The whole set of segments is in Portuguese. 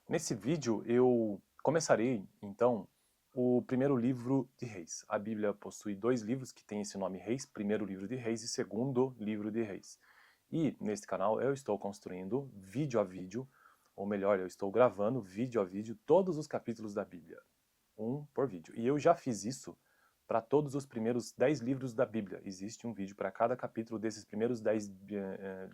Nesse vídeo eu começarei, então, o primeiro livro de Reis. A Bíblia possui dois livros que têm esse nome Reis, primeiro livro de Reis e segundo livro de Reis. E neste canal eu estou construindo vídeo a vídeo, ou melhor, eu estou gravando vídeo a vídeo todos os capítulos da Bíblia, um por vídeo. E eu já fiz isso para todos os primeiros 10 livros da Bíblia. Existe um vídeo para cada capítulo desses primeiros 10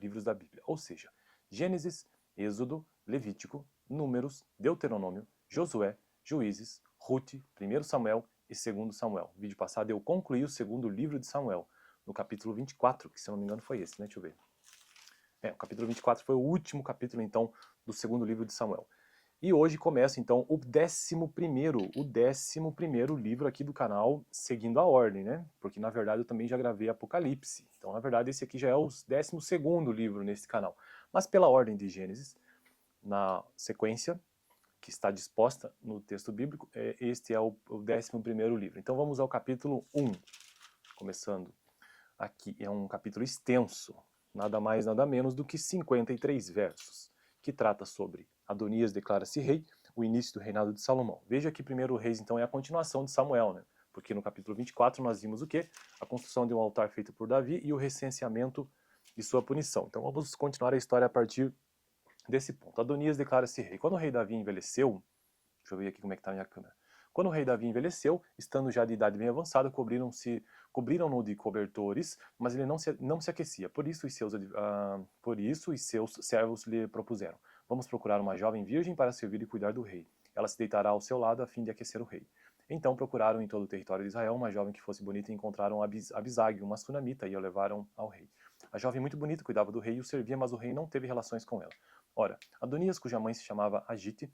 livros da Bíblia. Ou seja, Gênesis, Êxodo, Levítico, Números, Deuteronômio, Josué, Juízes, Rute, 1 Samuel e 2 Samuel. No vídeo passado eu concluí o segundo livro de Samuel, no capítulo 24, que se eu não me engano foi esse, né? Deixa eu ver. O capítulo 24 foi o último capítulo, então, do segundo livro de Samuel. E hoje começa, então, o décimo primeiro livro aqui do canal, seguindo a ordem, né? Porque, na verdade, eu também já gravei Apocalipse. Então, na verdade, esse aqui já é o 12º livro nesse canal. Mas pela ordem de Gênesis, na sequência que está disposta no texto bíblico, este é o 11º livro. Então, vamos ao capítulo 1, começando aqui. É um capítulo extenso, nada mais, nada menos do que 53 versos, que trata sobre Adonias declara-se rei, o início do reinado de Salomão. Veja que primeiro Reis, então, é a continuação de Samuel, né? Porque no capítulo 24 nós vimos o quê? A construção de um altar feito por Davi e o recenseamento de sua punição. Então vamos continuar a história a partir desse ponto. Adonias declara-se rei. Quando o rei Davi envelheceu, deixa eu ver aqui como é que está a minha câmera. Quando o rei Davi envelheceu, estando já de idade bem avançada, cobriram-no de cobertores, mas ele não se aquecia. Por isso os seus servos lhe propuseram: vamos procurar uma jovem virgem para servir e cuidar do rei. Ela se deitará ao seu lado a fim de aquecer o rei. Então procuraram em todo o território de Israel uma jovem que fosse bonita e encontraram Abisag, uma sunamita, e a levaram ao rei. A jovem muito bonita cuidava do rei e o servia, mas o rei não teve relações com ela. Ora, Adonias, cuja mãe se chamava Agite,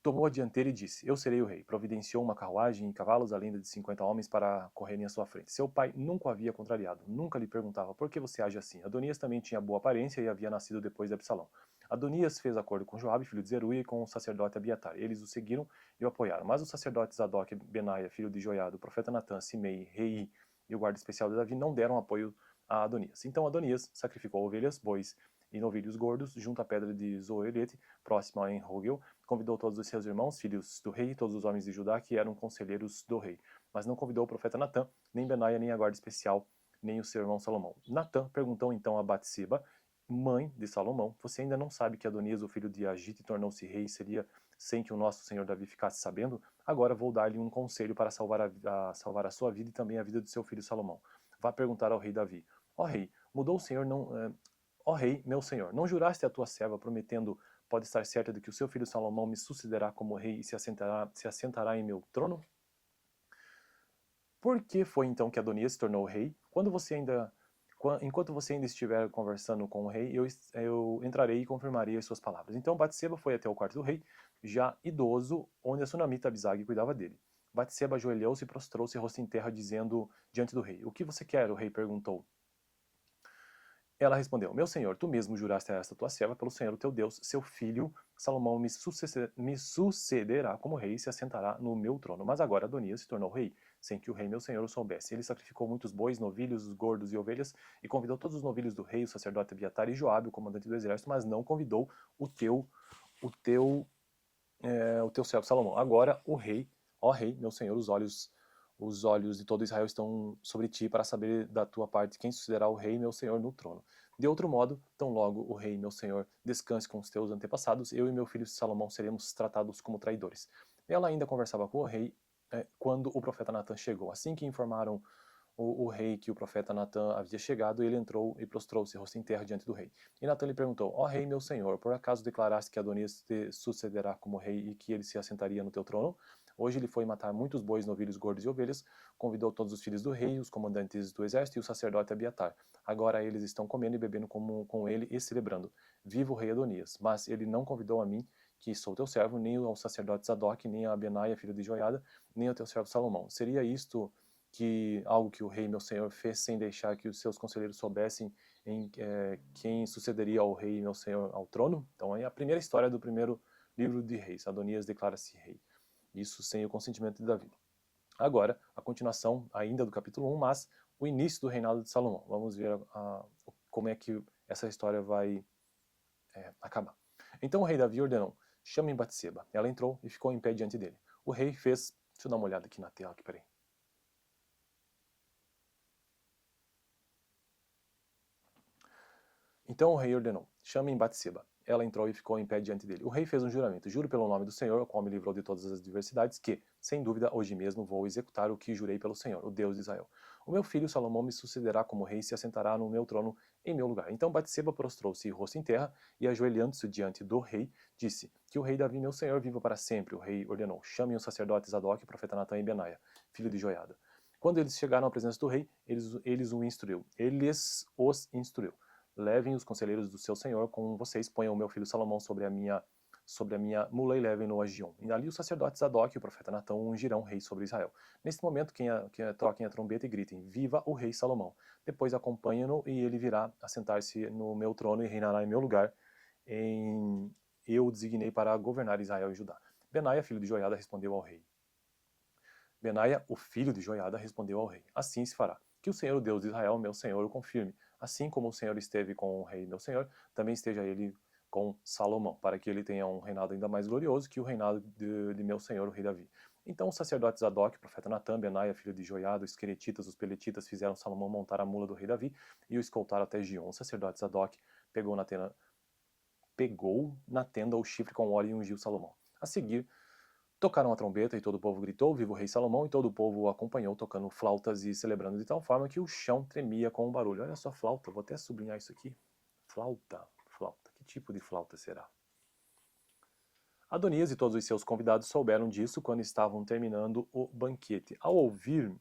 tomou a dianteira e disse: Eu serei o rei. Providenciou uma carruagem e cavalos, além de 50 homens, para correrem à sua frente. Seu pai nunca o havia contrariado, nunca lhe perguntava: por que você age assim? Adonias também tinha boa aparência e havia nascido depois de Absalão. Adonias fez acordo com Joabe, filho de Zeruia, e com o sacerdote Abiatar. Eles o seguiram e o apoiaram. Mas os sacerdotes Zadok, Benaia, filho de Joiada, o profeta Natã, Simei, Rei e o guarda especial de Davi não deram apoio a Adonias. Então Adonias sacrificou ovelhas, bois e novilhos gordos junto à pedra de Zoelete, próximo a Enrogel. Convidou todos os seus irmãos, filhos do rei, e todos os homens de Judá que eram conselheiros do rei. Mas não convidou o profeta Natã, nem Benaia, nem a guarda especial, nem o seu irmão Salomão. Natã perguntou então a Batseba, mãe de Salomão: você ainda não sabe que Adonias, o filho de Agite, tornou-se rei e seria sem que o nosso senhor Davi ficasse sabendo? Agora vou dar-lhe um conselho para salvar a sua vida e também a vida do seu filho Salomão. Vá perguntar ao rei Davi: ó rei, mudou o senhor não... Ó rei, meu senhor, não juraste a tua serva, prometendo: pode estar certa de que o seu filho Salomão me sucederá como rei e se assentará em meu trono? Por que foi então que Adonias se tornou rei? Enquanto você ainda estiver conversando com o rei, eu entrarei e confirmarei as suas palavras. Então Batseba foi até o quarto do rei, já idoso, onde a sunamita Abisag cuidava dele. Batseba ajoelhou-se e prostrou-se rosto em terra, dizendo diante do rei: O que você quer? O rei perguntou. Ela respondeu: Meu senhor, tu mesmo juraste a esta tua serva pelo Senhor, o teu Deus: seu filho Salomão me sucederá como rei e se assentará no meu trono. Mas agora Adonias se tornou rei, sem que o rei meu senhor o soubesse. Ele sacrificou muitos bois, novilhos, gordos e ovelhas, e convidou todos os novilhos do rei, o sacerdote Abiatar e Joabe, o comandante do exército, mas não convidou o teu, o teu servo Salomão. Agora o rei, ó rei, meu senhor, os olhos de todo Israel estão sobre ti para saber da tua parte quem sucederá o rei, meu senhor, no trono. De outro modo, tão logo o rei, meu senhor, descanse com os teus antepassados, eu e meu filho Salomão seremos tratados como traidores. Ela ainda conversava com o rei quando o profeta Natã chegou. Assim que informaram o rei que o profeta Natã havia chegado, ele entrou e prostrou-se rosto em terra diante do rei. E Natã lhe perguntou: ó rei, meu senhor, por acaso declaraste que Adonias te sucederá como rei e que ele se assentaria no teu trono? Hoje ele foi matar muitos bois, novilhos, gordos e ovelhas, convidou todos os filhos do rei, os comandantes do exército e o sacerdote Abiatar. Agora eles estão comendo e bebendo com ele e celebrando. Viva o rei Adonias! Mas ele não convidou a mim, que sou teu servo, nem ao sacerdote Zadok, nem a Benaia, filho de Joiada, nem ao teu servo Salomão. Seria isto algo que o rei, meu senhor, fez sem deixar que os seus conselheiros soubessem quem sucederia ao rei, meu senhor, ao trono? Então é a primeira história do primeiro livro de Reis. Adonias declara-se rei. Isso sem o consentimento de Davi. Agora, a continuação ainda do capítulo 1, mas o início do reinado de Salomão. Vamos ver como é que essa história vai acabar. Então o rei Davi ordenou: chamem Batseba. Ela entrou e ficou em pé diante dele. O rei fez... Deixa eu dar uma olhada aqui na tela, aqui, peraí. Então o rei ordenou, chamem Batseba. Ela entrou e ficou em pé diante dele. O rei fez um juramento. Juro pelo nome do Senhor, o qual me livrou de todas as adversidades, que, sem dúvida, hoje mesmo vou executar o que jurei pelo Senhor, o Deus de Israel. O meu filho Salomão me sucederá como rei e se assentará no meu trono em meu lugar. Então Batseba prostrou-se rosto em terra e, ajoelhando-se diante do rei, disse, que o rei Davi, meu senhor, viva para sempre. O rei ordenou, chamem os sacerdotes Zadok, profeta Natã e Benaia, filho de Joiada. Quando eles chegaram à presença do rei, eles os instruiu. Levem os conselheiros do seu senhor com vocês, ponham o meu filho Salomão sobre a minha mula e levem-no a Gion. E ali os sacerdotes Zadok e o profeta Natã ungirão rei sobre Israel. Neste momento, toquem a trombeta e gritem, viva o rei Salomão. Depois acompanhem-no e ele virá assentar-se no meu trono e reinará em meu lugar. Eu o designei para governar Israel e Judá. Benaia, filho de Joiada, respondeu ao rei. Benaia, o filho de Joiada, respondeu ao rei. Assim se fará. Que o Senhor, o Deus de Israel, meu senhor, o confirme. Assim como o Senhor esteve com o rei, meu senhor, também esteja ele com Salomão, para que ele tenha um reinado ainda mais glorioso que o reinado de meu senhor, o rei Davi. Então os sacerdotes Zadok, o profeta Natã, Benaia, filho de Joiada, os queretitas, os peletitas, fizeram Salomão montar a mula do rei Davi e o escoltaram até Gion. O sacerdote Zadok pegou na tenda o chifre com óleo e ungiu Salomão. A seguir, tocaram a trombeta e todo o povo gritou, viva o rei Salomão, e todo o povo o acompanhou tocando flautas e celebrando de tal forma que o chão tremia com o barulho. Olha só, flauta, vou até sublinhar isso aqui. Flauta. Que tipo de flauta será? Adonias e todos os seus convidados souberam disso quando estavam terminando o banquete. Ao ouvir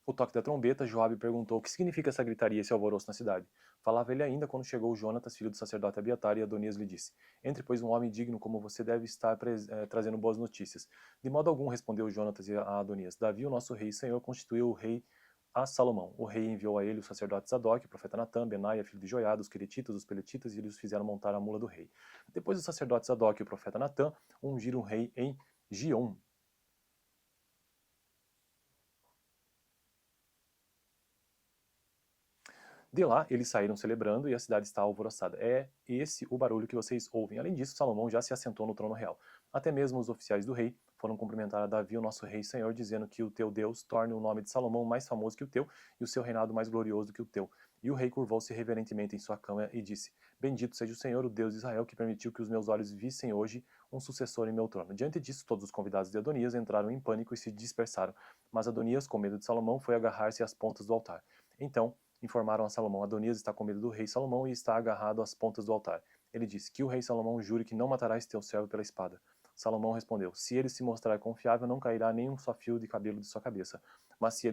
o toque da trombeta, Joabe perguntou o que significa essa gritaria e esse alvoroço na cidade. Falava ele ainda quando chegou Jonatas, filho do sacerdote Abiatar, e Adonias lhe disse, entre, pois, um homem digno como você deve estar trazendo boas notícias. De modo algum, respondeu Jonatas a Adonias, Davi, o nosso rei e senhor, constituiu o rei a Salomão. O rei enviou a ele o sacerdote Zadok, o profeta Natã, Benaia, filho de Joiada, os queretitas, os peletitas, e eles fizeram montar a mula do rei. Depois o sacerdote Zadok e o profeta Natã ungiram o rei em Gion. De lá, eles saíram celebrando e a cidade está alvoroçada. É esse o barulho que vocês ouvem. Além disso, Salomão já se assentou no trono real. Até mesmo os oficiais do rei foram cumprimentar a Davi, o nosso rei e senhor, dizendo que o teu Deus torne o nome de Salomão mais famoso que o teu e o seu reinado mais glorioso que o teu. E o rei curvou-se reverentemente em sua cama e disse, bendito seja o Senhor, o Deus de Israel, que permitiu que os meus olhos vissem hoje um sucessor em meu trono. Diante disso, todos os convidados de Adonias entraram em pânico e se dispersaram. Mas Adonias, com medo de Salomão, foi agarrar-se às pontas do altar. Então, informaram a Salomão, Adonias está com medo do rei Salomão e está agarrado às pontas do altar. Ele disse, que o rei Salomão jure que não matará esse teu servo pela espada. Salomão respondeu, se ele se mostrar confiável, não cairá nem um só fio de cabelo de sua cabeça. Mas se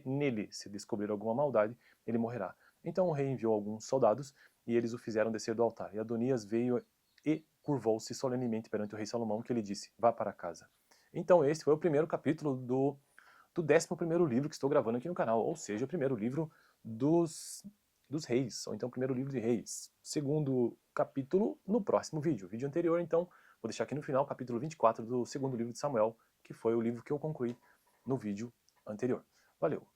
nele se descobrir alguma maldade, ele morrerá. Então o rei enviou alguns soldados e eles o fizeram descer do altar. E Adonias veio e curvou-se solenemente perante o rei Salomão, que lhe disse, vá para casa. Então esse foi o primeiro capítulo do 11º livro que estou gravando aqui no canal, ou seja, o primeiro livro dos reis, ou então o primeiro livro de reis. Segundo capítulo no próximo vídeo. O vídeo anterior, então, vou deixar aqui no final, capítulo 24 do segundo livro de Samuel, que foi o livro que eu concluí no vídeo anterior. Valeu!